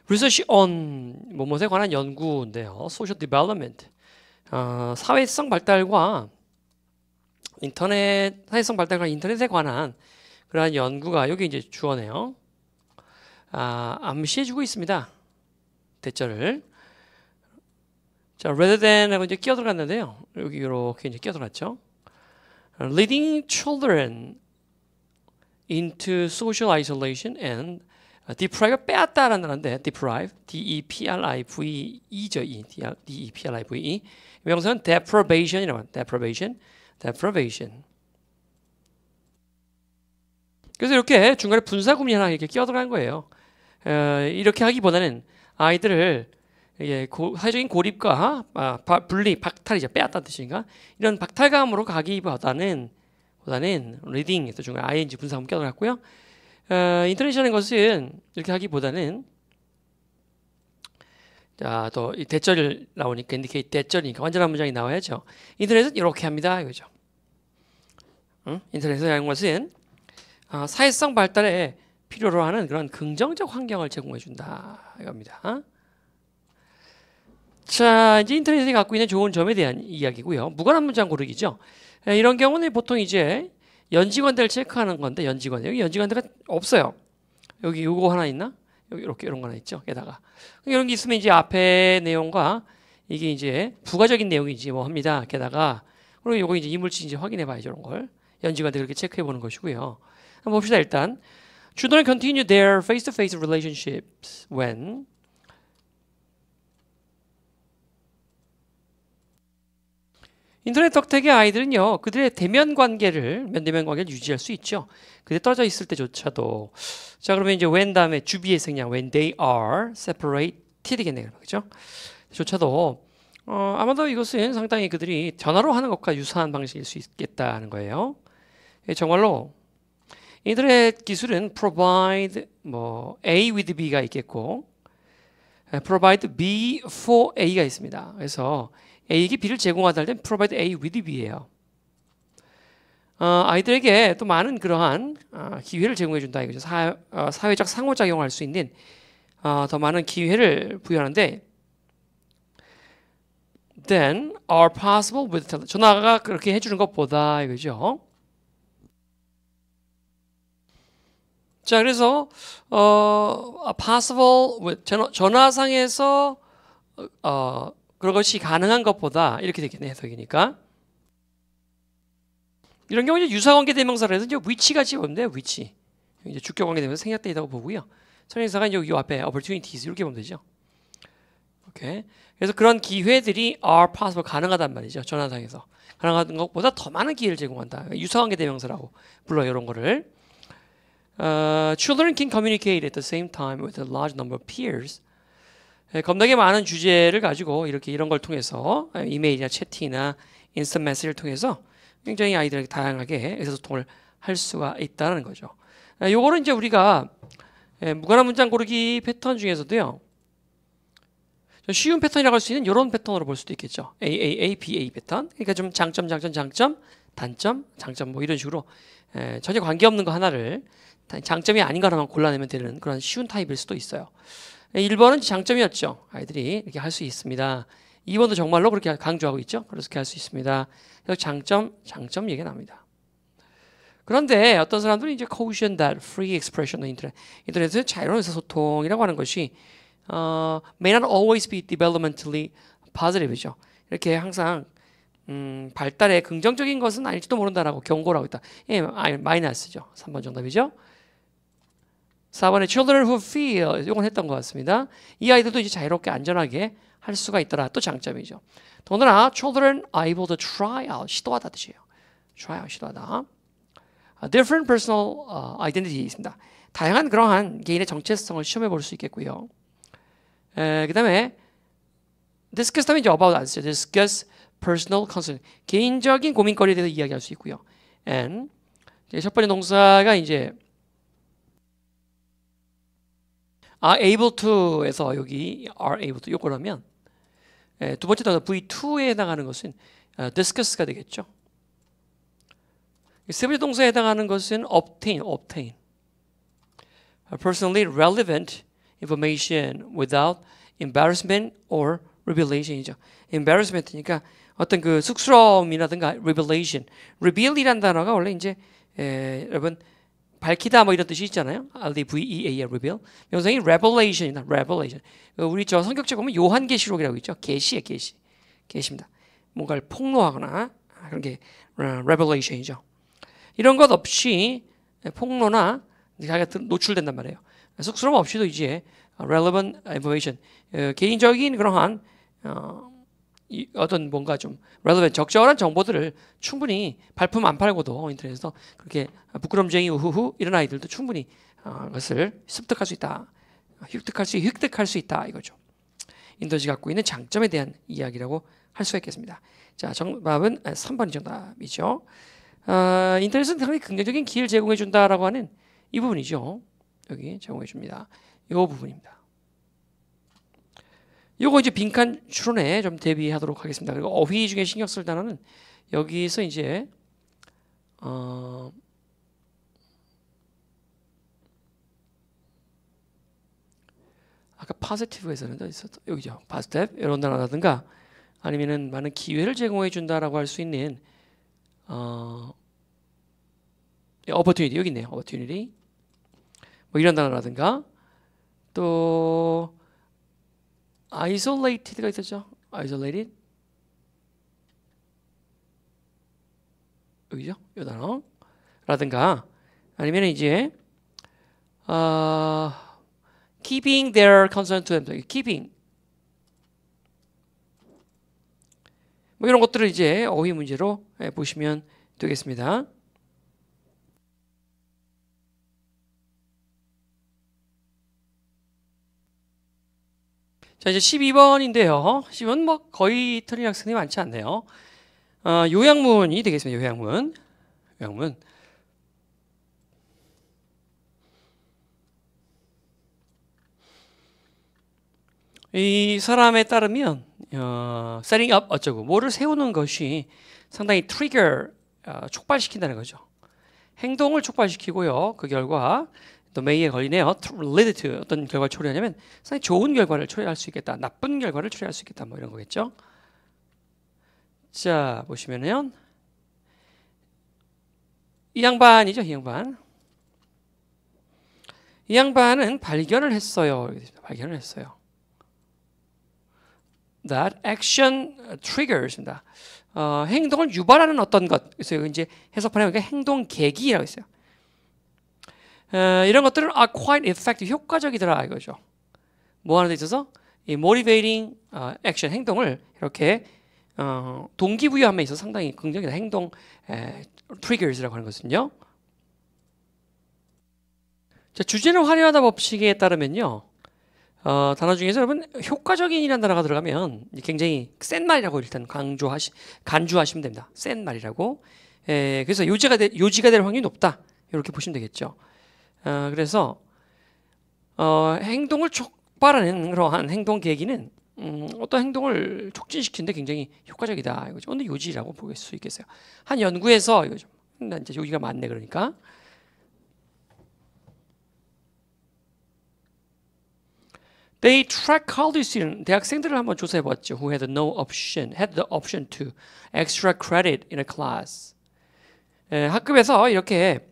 Research on 뭐뭐에 관한 연구인데요. Social Development 사회성 발달과 사회성 발달과 인터넷에 관한 그러한 연구가 여기 이제 주어네요. 암시해주고 있습니다. 대절을. 자, rather than하고 이제 끼어 들어갔는데요. 여기 이렇게 이제 끼어 들어갔죠. Leading children into social isolation and deprive 빼앗다라는 단어인데 deprive, D-E-P-R-I-V-E죠. D-E-P-R-I-V-E. 명사는 deprivation이라고 합니다. deprivation. 그래서 이렇게 중간에 분사구문이 하나 이렇게 끼어 들어간 거예요. 이렇게 하기보다는 아이들을 사회적인 고립과 분리, 박탈이죠. 빼앗다는 뜻인가? 이런 박탈감으로 가기보다는 reading 또 중간에 ing 분사구문 끼어 들어갔고요. 인터넷이라는 것은 이렇게 하기보다는 자, 또 이 대절이 나오니까 indicate 대절이니까 완전한 문장이 나와야죠. 인터넷은 이렇게 합니다. 이거죠. 인터넷에서 하는 것은 사회성 발달에 필요로 하는 그런 긍정적 환경을 제공해 준다. 이겁니다. 자, 이제 인터넷이 갖고 있는 좋은 점에 대한 이야기고요. 무관한 문장 고르기죠. 이런 경우는 보통 이제 연지관대를 체크하는 건데 여기 연지관대가 없어요. 여기 요거 하나 있나? 여기 이렇게 이런 거 하나 있죠. 게다가 이런 게 있으면 이제 앞에 내용과 이게 이제 부가적인 내용이지 뭐 합니다. 게다가 그리고 요거 이제 이물질인지 확인해 봐야죠. 이런 걸 연지관대 그렇게 체크해 보는 것이고요. 한번 봅시다. 일단 Children continue their face-to-face relationships when 인터넷 덕택의 아이들은요, 그들의 면대면 관계를 유지할 수 있죠. 그들 떨어져 있을 때조차도. 자, 그러면 이제 when 다음에 주비의 생략, when they are separated이겠네요. 그죠? 조차도, 아마도 이것은 상당히 그들이 전화로 하는 것과 유사한 방식일 수 있겠다는 거예요. 정말로, 인터넷 기술은 provide, A with B가 있겠고, provide B for A가 있습니다. 그래서, A에게 B를 제공하다 할 땐 provide A with B예요. 아이들에게 또 많은 그러한 기회를 제공해 준다 이거죠. 사회적 상호작용을 할 수 있는 더 많은 기회를 부여하는데 then are possible with 전화가 그렇게 해주는 것보다 이거죠. 자, 그래서 possible with 전화상에서 그것이 가능한 것보다 이렇게 되겠네 해석이니까 이런 경우 이제 유사관계 대명사를 해서 이제 위치가 지원돼 위치 이제 주격관계 대명사 생략되어 있다고 보고요. 선행사가 이제 이 앞에 opportunities 이렇게 보면 되죠. 오케이. 그래서 그런 기회들이 are possible 가능하단 말이죠. 전화상에서 가능한 것보다 더 많은 기회를 제공한다. 유사관계 대명사라고 불러요. 이런 거를. Children can communicate at the same time with a large number of peers. 겁나게 많은 주제를 가지고 이렇게 이런 걸 통해서 이메일이나 채팅이나 인스턴트 메시지를 통해서 굉장히 아이들에게 다양하게 의사소통을 할 수가 있다는 거죠. 요거는 이제 우리가 무관한 문장 고르기 패턴 중에서도요. 쉬운 패턴이라고 할 수 있는 이런 패턴으로 볼 수도 있겠죠. AAA, BA 패턴. 그러니까 좀 장점, 단점, 장점 뭐 이런 식으로 전혀 관계없는 거 하나를 장점이 아닌 거 하나만 골라내면 되는 그런 쉬운 타입일 수도 있어요. 1번은 장점이었죠. 아이들이 이렇게 할 수 있습니다. 2번도 정말로 그렇게 강조하고 있죠. 그렇게 할 수 있습니다. 그래서 장점 얘기가 납니다. 그런데 어떤 사람들은 이제 caution that free expression on 인터넷의 자유로운 의사소통이라고 하는 것이 may not always be developmentally positive이죠. 이렇게 항상 발달에 긍정적인 것은 아닐지도 모른다라고 경고를 하고 있다. 예, 마이너스죠. 3번 정답이죠. 4번에 children who feel 이건 했던 것 같습니다. 이 아이들도 이제 자유롭게 안전하게 할 수가 있더라. 또 장점이죠. 더구나 children are able to try out 시도하다 뜻이에요. try out 시도하다. different personal identity 있습니다. 다양한 그러한 개인의 정체성을 시험해 볼 수 있겠고요. 그 다음에 discuss 다음에 이제 about 안 쓰죠. discuss personal concern 개인적인 고민거리에 대해서 이야기할 수 있고요. and 첫 번째 동사가 이제 are able to에서 여기 are able to 요거라면 두 번째 동사 V2에 해당하는 것은 discuss가 되겠죠. 세 번째 동사에 해당하는 것은 obtain. Personally relevant information without embarrassment or revelation이죠. embarrassment니까 어떤 그 쑥스러움이라든가 revelation. reveal이라는 단어가 원래 이제 여러분 밝히다 뭐 이런 뜻이 있잖아요. R-E-V-E-A reveal. 명사형이 revelation이다. revelation. 우리 저 성경책 보면 요한계시록이라고 있죠. 계시입니다. 뭔가를 폭로하거나 그런 게 revelation이죠. 이런 것 없이 폭로나 자기가 노출된단 말이에요. 쑥스러움 없이도 이제 relevant information 개인적인 그러한 어떤 뭔가 좀 relevant 적절한 정보들을 충분히 발품 안 팔고도 인터넷에서 그렇게 부끄럼쟁이 우후후 이런 아이들도 충분히 그것을 습득할 수 있다. 획득할 수 있다 이거죠. 인터넷이 갖고 있는 장점에 대한 이야기라고 할 수가 있겠습니다. 자, 정답은 3번이 정답이죠. 인터넷은 상당히 긍정적인 기회를 제공해 준다라고 하는 이 부분이죠. 여기 제공해 줍니다. 이 부분입니다. 요거 이제 빈칸 추론에 좀 대비하도록 하겠습니다. 그리고 어휘 중에 신경 쓸 단어는 여기서 이제 아까 positive에서는 더 있었죠. 여기죠. positive 이런 단어라든가 아니면은 많은 기회를 제공해 준다라고 할 수 있는 opportunity 여기 있네요. opportunity 뭐 이런 단어라든가 또 isolated가 있었죠. isolated 여기죠. 이 단어라든가 아니면 이제 keeping their concern to themselves. keeping 뭐 이런 것들을 이제 어휘 문제로 보시면 되겠습니다. 자, 이제 12번인데요. 12번 뭐 거의 틀린 학생이 많지 않네요. 요약문이 되겠습니다. 요약문. 이 사람에 따르면 setting up 어쩌고 뭐를 세우는 것이 상당히 트리거 촉발시킨다는 거죠. 행동을 촉발시키고요. 그 결과 또 메이에 걸리네요. lead to 어떤 결과를 초래하냐면 상당히 좋은 결과를 초래할 수 있겠다. 나쁜 결과를 초래할 수 있겠다. 뭐 이런 거겠죠. 자, 보시면은 이 양반이죠. 이 양반은 발견을 했어요. 발견을 했어요. That action triggers입니다. 행동을 유발하는 어떤 것. 그래서 이제 해석판에 행동 계기라고 했어요. 이런 것들은 are quite effective, 효과적이더라 이거죠. 뭐 하는 데 있어서 이 motivating action 행동을 이렇게 동기부여함에 있어서 상당히 긍정적인 행동 triggers라고 하는 것은요. 자, 주제는 화려하다 법칙에 따르면요. 단어 중에서 여러분 효과적인이라는 단어가 들어가면 굉장히 센 말이라고 일단 간주하시면 됩니다. 센 말이라고. 그래서 요지가 될 확률이 높다. 이렇게 보시면 되겠죠. 그래서 행동을 촉발하는 그러한 행동 계기는 어떤 행동을 촉진시키는데 굉장히 효과적이다 이거죠. 근데 요지라고 볼 수 있겠어요. 한 연구에서 이거죠. 이제 여기가 맞네 그러니까. They track college students. 대학생들을 한번 조사해 봤죠. Who had the option to extra credit in a class. 학급에서 이렇게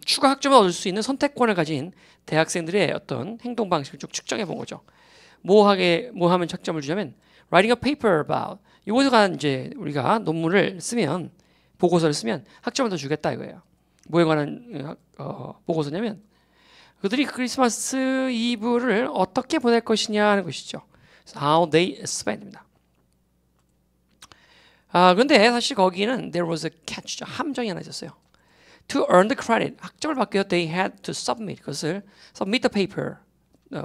추가 학점을 얻을 수 있는 선택권을 가진 대학생들의 어떤 행동 방식을 쭉 측정해 본 거죠. 뭐 하면 학점을 주냐면 writing a paper about. 이것에 관한 이제 우리가 논문을 쓰면 보고서를 쓰면 학점을 더 주겠다 이거예요. 뭐에 관한 보고서냐면 그들이 크리스마스 이브를 어떻게 보낼 것이냐 하는 것이죠. How they spend입니다. 그런데 사실 거기는 there was a catch, 함정이 하나 있었어요. To earn the credit, 학점을 받기 위해서 they had to submit, 그것을 submit the paper,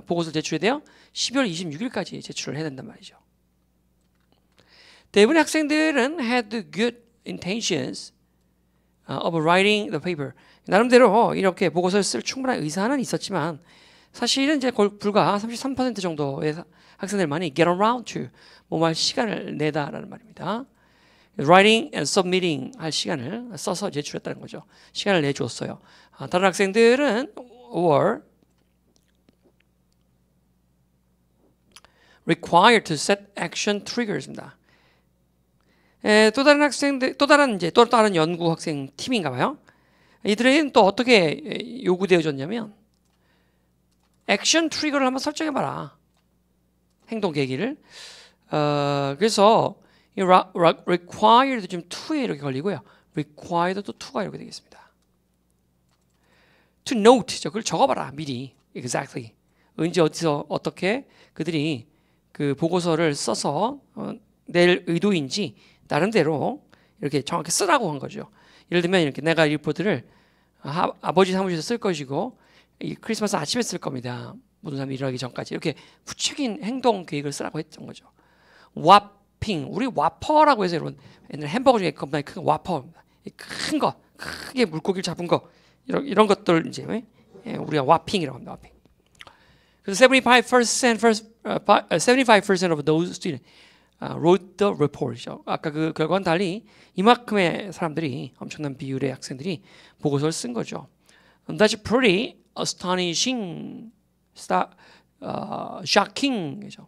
보고서를 제출해야 돼요. 12월 26일까지 제출을 해야 된단 말이죠. 대부분의 학생들은 had good intentions of writing the paper. 나름대로 이렇게 보고서를 쓸 충분한 의사는 있었지만 사실은 이제 불과 33% 정도의 학생들만이 get around to 뭐할 시간을 내다라는 말입니다. writing and submitting 할 시간을 써서 제출했다는 거죠. 시간을 내주었어요. 다른 학생들은 were required to set action triggers입니다. 또 다른 연구 학생 팀인가 봐요. 이들은 또 어떻게 요구되어졌냐면 액션 트리거를 한번 설정해 봐라. 행동 계기를. 그래서 required 좀 to에 이렇게 걸리고요. required도 to가 이렇게 되겠습니다. to note, 그걸 적어봐라 미리. exactly. 언제 어디서 어떻게 그들이 그 보고서를 써서 낼 의도인지 나름대로 이렇게 정확히 쓰라고 한 거죠. 예를 들면 이렇게 내가 이 리포트를 아버지 사무실에서 쓸 것이고 이 크리스마스 아침에 쓸 겁니다. 모든 사람이 일어나기 전까지 이렇게 구체적인 행동 계획을 쓰라고 했던 거죠. 와핑, 우리 와퍼라고 해서 여러분 옛날 햄버거 중에 겁나 큰 와퍼입니다. 큰 거, 크게 물고기를 잡은 거 이런 것들 이제 우리가 와핑이라고 합니다. 와핑. 그래서 75% of those students wrote the report이죠. 아까 그 결과와는 달리 이만큼의 사람들이 엄청난 비율의 학생들이 보고서를 쓴 거죠. That's pretty astonishing, shocking이죠.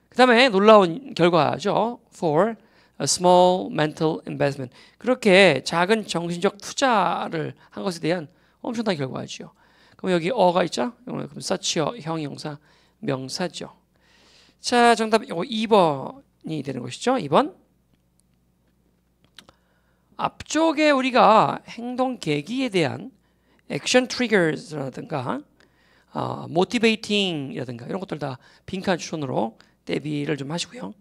그 다음에 놀라운 결과죠. For a small mental investment. 그렇게 작은 정신적 투자를 한 것에 대한 엄청난 결과죠. 그럼 여기 어가 있죠? 그럼 such요 형용사 명사죠. 자, 정답 2번이 되는 것이죠. 2번. 앞쪽에 우리가 행동 계기에 대한 액션 트리거스라든가 모티베이팅이라든가 이런 것들 다 빈칸 추천으로 대비를 좀 하시고요.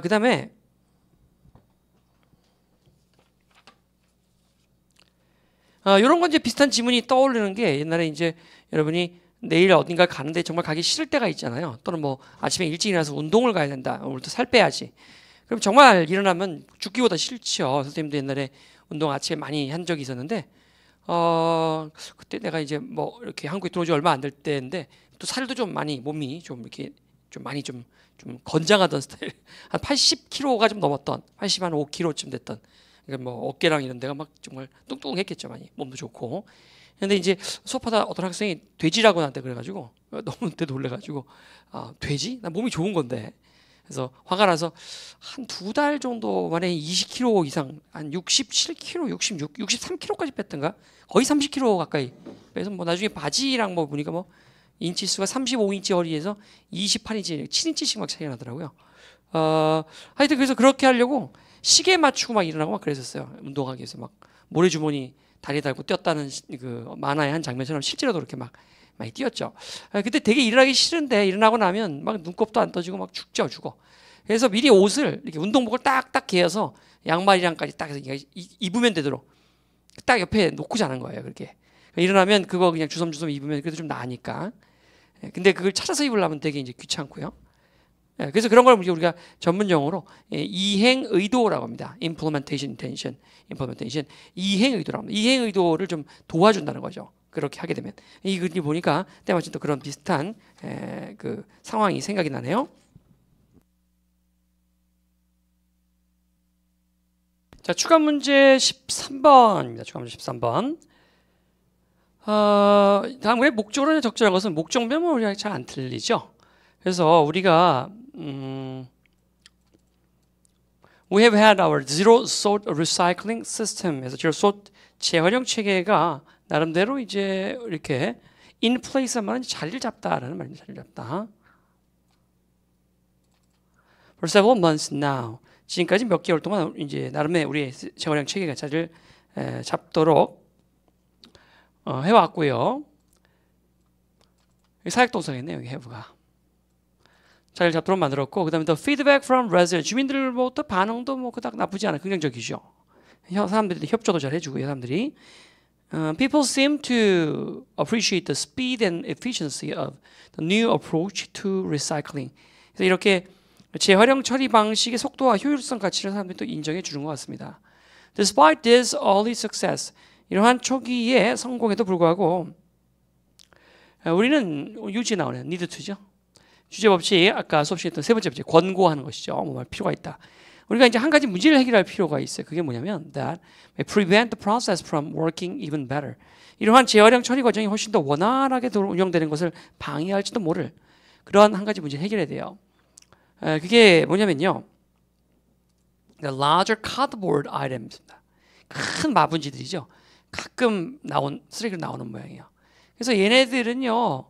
그 다음에 이런 건 이제 비슷한 지문이 떠오르는 게 옛날에 이제 여러분이 내일 어딘가 가는데 정말 가기 싫을 때가 있잖아요. 또는 뭐 아침에 일찍 일어나서 운동을 가야 된다. 오늘도 살 빼야지. 그럼 정말 일어나면 죽기보다 싫지요. 선생님도 옛날에 운동 아침에 많이 한 적이 있었는데 그때 내가 이제 뭐 이렇게 한국에 들어온 지 얼마 안 될 때인데 또 살도 좀 많이 몸이 좀 이렇게 좀 많이 좀 건장하던 스타일. 한 80kg가 좀 넘었던 85kg쯤 됐던. 그러니까 뭐 어깨랑 이런 데가 막 정말 뚱뚱했겠죠. 많이 몸도 좋고. 근데 이제 수업하다 어떤 학생이 돼지라고 나한테 그래가지고 너무 그때 놀래가지고 돼지? 나 몸이 좋은 건데. 그래서 화가 나서 한 2달 정도 만에 20kg 이상, 한 67kg, 66, 63kg까지 뺐던가? 거의 30kg 가까이. 그래서 뭐 나중에 바지랑 뭐 보니까 뭐 인치 수가 35인치 허리에서 28인치, 7인치씩 막 차이가 나더라고요. 하여튼 그래서 그렇게 하려고 시계 맞추고 막 일어나고 막 그랬었어요. 운동하기 위해서 막 모래주머니 다리에 달고 뛰었다는 그 만화의 한 장면처럼 실제로도 그렇게 막 많이 뛰었죠. 근데 되게 일어나기 싫은데 일어나고 나면 막 눈곱도 안 떠지고 막 죽어. 그래서 미리 옷을 이렇게 운동복을 딱딱 개어서 양말이랑까지 딱 해서 입으면 되도록 딱 옆에 놓고 자는 거예요. 그렇게 일어나면 그거 그냥 주섬주섬 입으면 그래도 좀 나으니까. 근데 그걸 찾아서 입으려면 되게 이제 귀찮고요. 그래서 그런 걸 우리가 전문 용어로 이행 의도라고 합니다. implementation intention, implementation 이행 의도라고 합니다. 이행 의도를 좀 도와준다는 거죠. 그렇게 하게 되면 이 글이 보니까 때마침 또 그런 비슷한 그 상황이 생각이 나네요. 자, 추가 문제 13번입니다. 추가 문제 13번. 다음에 목적어로는 적절한 것은 목적면 우리가 잘 안 틀리죠. 그래서 우리가 We have had our zero salt recycling system에서 zero salt 재활용 체계가 나름대로 이제 이렇게 in place란 말은 자리를 잡다라는 말입니다. 자리를 잡다. For several months now. 지금까지 몇 개월 동안 이제 나름의 우리의 재활용 체계가 자리를 잡도록 해왔고요. 사역동사겠네요. 여기 have가. 자리를 잡도록 만들었고, 그 다음에 the feedback from residents, 주민들로부터 반응도 뭐 그닥 나쁘지 않아, 긍정적이죠. 사람들이 협조도 잘 해주고요, 사람들이. People seem to appreciate the speed and efficiency of the new approach to recycling. 그래서 이렇게 재활용 처리 방식의 속도와 효율성 가치를 사람들이 또 인정해 주는 것 같습니다. Despite this early success, 이러한 초기의 성공에도 불구하고 우리는 유지 나오네요. need to죠. 주제 법칙 아까 수업 시간에 했던 세 번째 법칙 권고하는 것이죠. 뭐 할 필요가 있다. 우리가 이제 한 가지 문제를 해결할 필요가 있어요. 그게 뭐냐면 that may prevent the process from working even better. 이러한 재활용 처리 과정이 훨씬 더 원활하게 운영되는 것을 방해할지도 모를 그러한 한 가지 문제를 해결해야 돼요. 그게 뭐냐면요. The larger cardboard items입니다. 큰 마분지들이죠. 가끔 쓰레기로 나오는 모양이에요. 그래서 얘네들은요,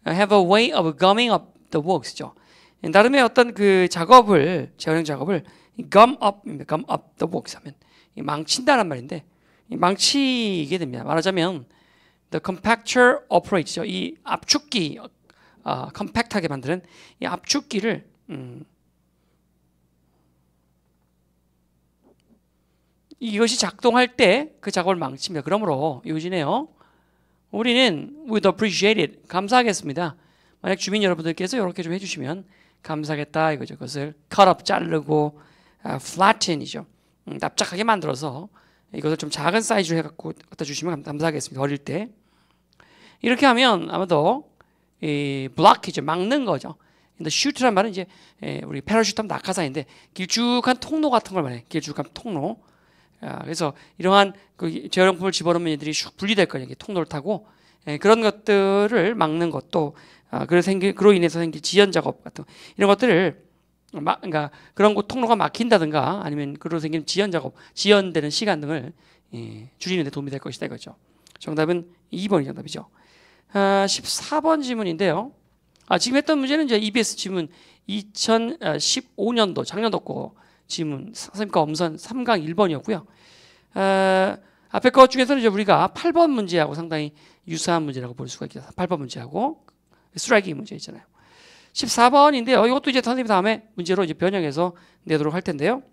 have a way of gumming up the works죠. 나름의 어떤 그 재활용 작업을 gum up the works 하면 망친다는 말인데 망치게 됩니다. 말하자면 the compactor operate죠. 이 압축기, 컴팩트하게 만드는 이 압축기를 이것이 작동할 때 그 작업을 망칩니다. 그러므로 이것이네요. 우리는 would appreciate it. 감사하겠습니다. 만약 주민 여러분들께서 이렇게 좀 해주시면 감사하겠다 이거죠. 그것을 cut up 자르고 flatten이죠. 납작하게 만들어서 이것을 좀 작은 사이즈로 해갖고 갖다 주시면 감사하겠습니다. 어릴 때 이렇게 하면 아마도 이 block이죠. 막는 거죠. 근데 shoot란 말은 이제 우리 패러슈트하면 낙하산인데 길쭉한 통로 같은 걸 말해요. 길쭉한 통로. 그래서 이러한 그 재활용품을 집어넣으면 얘들이 슉 분리될 거예요. 통로를 타고 그런 것들을 막는 것도 그로 인해서 생길 지연 작업 같은 이런 것들을 그러니까 그런 곳 통로가 막힌다든가 아니면 그로 생긴 지연 작업, 지연되는 시간 등을 줄이는 데 도움이 될 것이다 이거죠. 정답은 2번이 정답이죠. 14번 지문인데요. 지금 했던 문제는 이제 EBS 지문 2015년도 작년도 거 지문 선생님과 엄선 3강 1번이었고요. 앞에 것 중에서는 이제 우리가 8번 문제하고 상당히 유사한 문제라고 볼 수가 있겠습니다. 8번 문제하고 쓰레기 문제 있잖아요. 14번인데요. 이것도 이제 선생님 다음에 문제로 이제 변형해서 내도록 할 텐데요.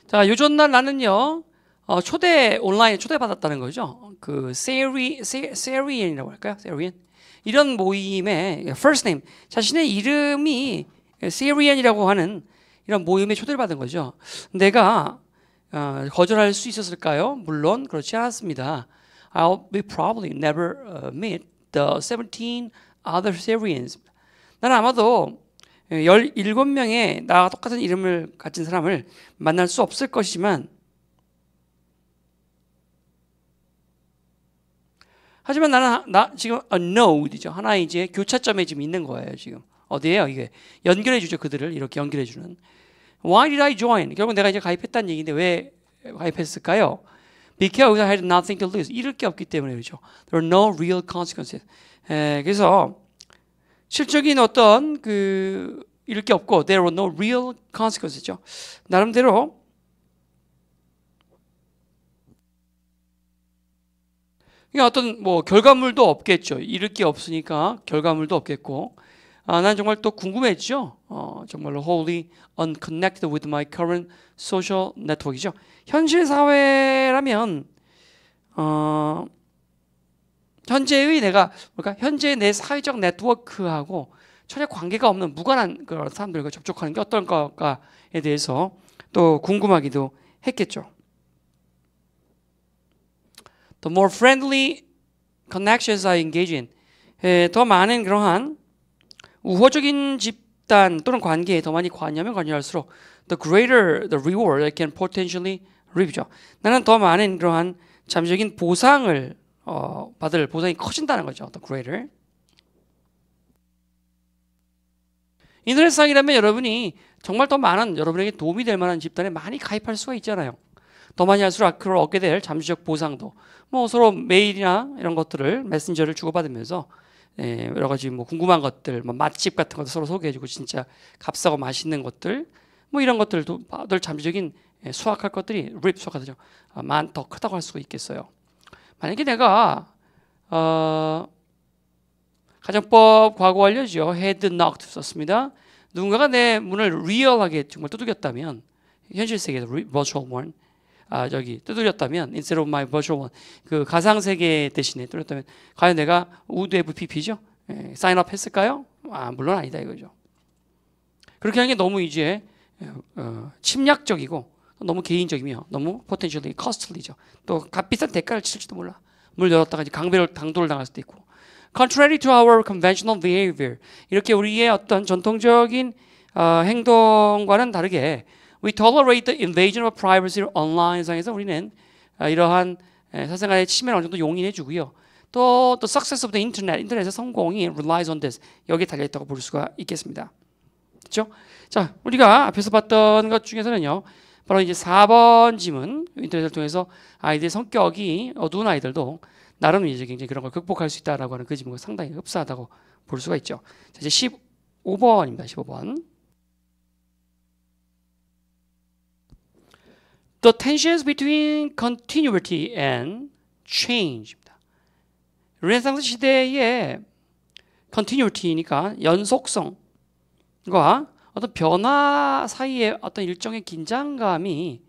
자, 요전날 나는요. 온라인에 초대받았다는 거죠. 그 세리안이라고 할까요? 세리안. 이런 모임에 first name 자신의 이름이 세리안이라고 하는 이런 모임에 초대를 받은 거죠. 내가 거절할 수 있었을까요? 물론 그렇지 않았습니다. I'll be probably never meet the 17 other Syrians. 나는 아마도 17명의 나와 똑같은 이름을 가진 사람을 만날 수 없을 것이지만 하지만 나는 지금 a node이죠. 하나의 이제 교차점에 지금 있는 거예요. 지금 어디에요? 이게 연결해 주죠. 그들을 이렇게 연결해 주는. Why did I join? 결국 내가 이제 가입했다는 얘기인데 왜 가입했을까요? Because I had nothing to lose. 잃을 게 없기 때문에 그렇죠. There are no real consequences. 그래서 실적인 어떤 잃을 게 없고 there were no real consequences죠. 나름대로 어떤 뭐 결과물도 없겠죠. 이룰 게 없으니까 결과물도 없겠고. 난 정말 또 궁금했죠. 정말로 wholly unconnected with my current social network이죠. 현실 사회라면 현재의 내가 그러니까 현재의 내 사회적 네트워크하고 전혀 관계가 없는 무관한 그런 사람들과 접촉하는 게 어떤 걸까에 대해서 또 궁금하기도 했겠죠. The more friendly connections I engage in, 더 많은 그러한 우호적인 집단 또는 관계에 더 많이 관여하면 관여할수록 the greater the reward I can potentially reap죠. 나는 더 많은 그러한 잠재적인 보상을 받을 보상이 커진다는 거죠. The greater. 인터넷상이라면 여러분이 정말 더 많은 여러분에게 도움이 될 만한 집단에 많이 가입할 수가 있잖아요. 더 많이 할수록 그걸 얻게 될 잠시적 보상도 뭐 서로 메일이나 이런 것들을 메신저를 주고받으면서 여러 가지 뭐 궁금한 것들, 뭐 맛집 같은 것도 서로 소개해주고 진짜 값싸고 맛있는 것들 뭐 이런 것들도 늘 잠시적인 수확할 것들이 립 수확하죠. 더 크다고 할 수가 있겠어요. 만약에 내가 가정법 과거 완료죠. had knocked 썼습니다. 누군가가 내 문을 리얼하게 정말 두들겼다면 현실 세계에서 virtual one 두드렸다면 instead of my virtual one 그 가상 세계 대신에 두드렸다면 과연 내가 would have pp죠? 사인업 했을까요? 물론 아니다 이거죠. 그렇게 하는 게 너무 이제 침략적이고 너무 개인적이며 너무 potentially costly죠. 또 값비싼 대가를 치를지도 몰라. 문 열었다가 이제 강도를 당할 수도 있고. Contrary to our conventional behavior 이렇게 우리의 어떤 전통적인 행동과는 다르게 We tolerate the invasion of privacy online 상에서 우리는 이러한 사생활의 침해를 어느 정도 용인해 주고요. 또 the success of the internet, 인터넷의 성공이 relies on this 여기에 달려 있다고 볼 수가 있겠습니다. 그렇죠? 자, 우리가 앞에서 봤던 것 중에서는요. 바로 이제 4번 지문 인터넷을 통해서 아이들의 성격이 어두운 아이들도 나름 이제 굉장히 그런 걸 극복할 수 있다라고 하는 그 지문과 상당히 흡사하다고 볼 수가 있죠. 자, 이제 15번입니다. 15번. The tensions between continuity and change입니다. 르네상스 시대의 continuity니까 연속성과 어떤 변화 사이의 어떤 일종의 긴장감이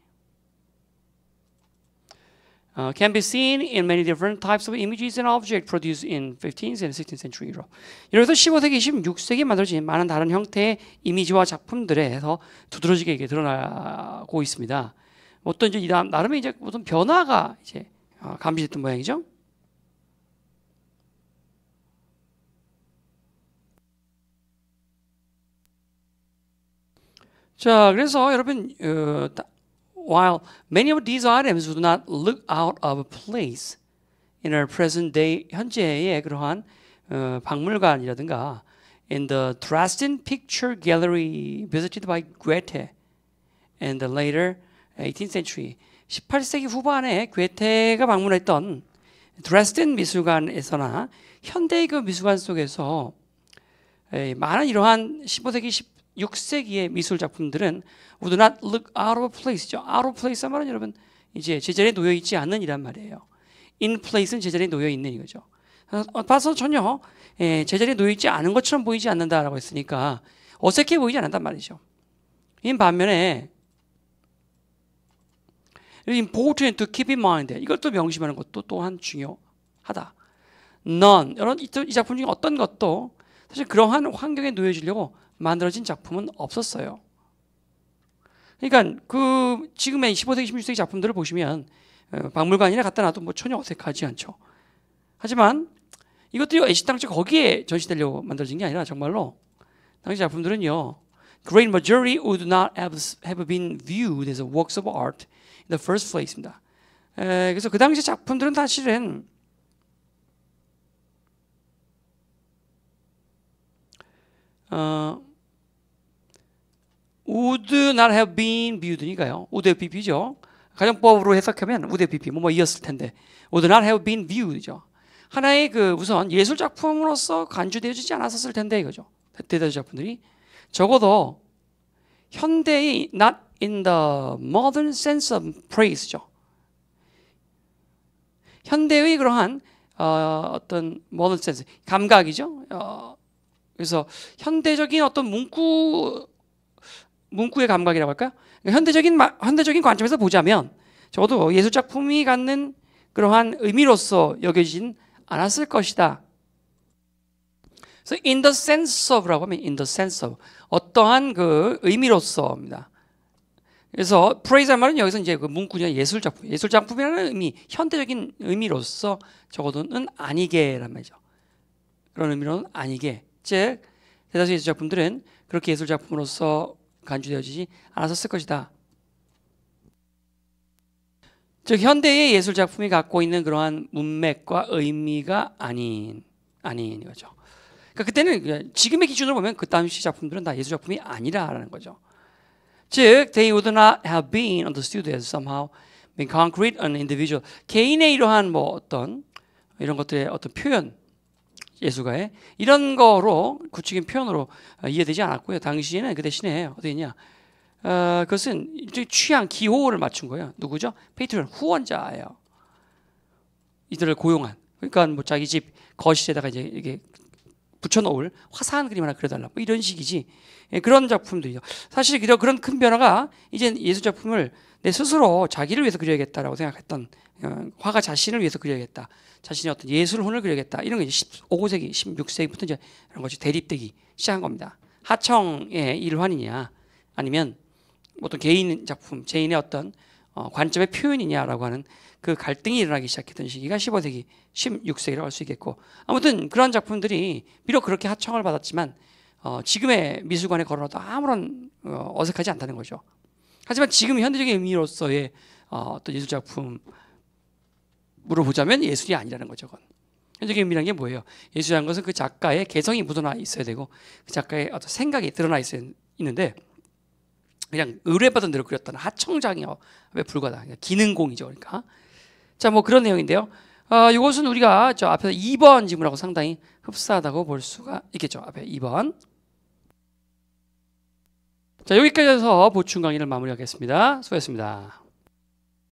can be seen in many different types of images and objects produced in 15th and 16th century Europe. 이래서 15세기, 16세기에 만들어진 많은 다른 형태의 이미지와 작품들에서 두드러지게 이게 드러나고 있습니다. 어떤 이제 나름의 이제 어떤 변화가 이제 감지됐던 모양이죠. 자, 그래서 여러분, while many of these items do not look out of place in our present day, 현재의 그러한 박물관이라든가 in the Dresden Picture Gallery visited by Goethe in the later 18th century, 18세기 후반에 괴테가 방문했던 드레스덴 미술관에서나 현대의 그 미술관 속에서 많은 이러한 15세기, 16세기의 미술 작품들은 would not look out of place죠. out of place 말은 여러분 이제 제자리에 놓여 있지 않는 이란 말이에요. in place는 제자리에 놓여 있는 이거죠. 봐서 전혀 제자리에 놓여 있지 않은 것처럼 보이지 않는다라고 했으니까 어색해 보이지 않는단 말이죠. 이 반면에 important to keep in mind. 이걸 또 명심하는 것도 또한 중요하다. None. 이 작품 중에 어떤 것도 사실 그러한 환경에 놓여지려고 만들어진 작품은 없었어요. 그러니까 그 지금의 15세기, 16세기 작품들을 보시면 박물관이나 갖다 놔도 뭐 전혀 어색하지 않죠. 하지만 이것들이 애시당초 거기에 전시되려고 만들어진 게 아니라 정말로 당시 작품들은요. Great majority would not have been viewed as works of art in the first place입니다. 그래서 그 당시 작품들은 사실은 would not have been viewed니까요. would have been죠. 가정법으로 해석하면 would have been 뭐이었을 텐데 would not have been viewed죠. 하나의 그 우선 예술 작품으로서 간주되어지지 않았었을 텐데 이거죠. 대다수 작품들이 적어도 현대의 not in the modern sense of praise죠. 현대의 그러한 어떤 모던 센스, 감각이죠. 그래서 현대적인 어떤 문구의 감각이라고 할까요? 현대적인 관점에서 보자면 적어도 예술 작품이 갖는 그러한 의미로서 여겨지진 않았을 것이다. 그래서 in the sense of라고 하면 in the sense of 어떠한 그 의미로서입니다. 그래서 praise란 말은 여기서 이제 그 문구냐 예술 작품이라는 의미, 현대적인 의미로서 적어도는 아니게란 말이죠. 그런 의미로는 아니게. 즉 대다수의 예술 작품들은 그렇게 예술 작품으로서 간주되어지지 않았을 것이다. 즉 현대의 예술 작품이 갖고 있는 그러한 문맥과 의미가 아닌 거죠. 그러니까 그때는 지금의 기준으로 보면 그 당시 작품들은 다 예술 작품이 아니라라는 거죠. 즉, they would not have been understood as somehow being concrete and individual. 개인의 이러한 뭐 어떤 이런 것들의 어떤 표현, 예술가의 이런 거로 구체적인 표현으로 이해되지 않았고요. 당시에는 그 대신에 어떻게 했냐? 그것은 일종의 취향, 기호를 맞춘 거예요. 누구죠? 페이트론 후원자예요. 이들을 고용한. 그러니까 뭐 자기 집 거실에다가 이제 이게 붙여놓을 화사한 그림 하나 그려달라. 뭐 이런 식이지. 그런 작품들이죠. 사실 그런 큰 변화가 이제 예술 작품을 내 스스로 자기를 위해서 그려야겠다라고 생각했던 화가 자신을 위해서 그려야겠다. 자신의 어떤 예술혼을 그려야겠다. 이런 게 15세기, 16세기부터 이제 이런 것이 대립되기 시작한 겁니다. 하청의 일환이냐 아니면 어떤 개인 작품, 개인의 어떤 관점의 표현이냐라고 하는 그 갈등이 일어나기 시작했던 시기가 15세기, 16세기라고 할 수 있겠고 아무튼 그런 작품들이 비록 그렇게 하청을 받았지만 지금의 미술관에 걸어놔도 아무런 어색하지 않다는 거죠. 하지만 지금 현대적인 의미로서의 어떤 예술 작품으로 보자면 예술이 아니라는 거죠. 현대적인 의미라는 게 뭐예요? 예술이라는 것은 그 작가의 개성이 묻어나 있어야 되고 그 작가의 어떤 생각이 드러나 있는데 그냥 의뢰받은 대로 그렸다는 하청작업에 불과하다. 그러니까 기능공이죠. 그러니까 자, 뭐 그런 내용인데요. 이것은 우리가 저 앞에서 2번 지문하고 상당히 흡사하다고 볼 수가 있겠죠. 앞에 2번. 자, 여기까지 해서 보충 강의를 마무리하겠습니다. 수고하셨습니다.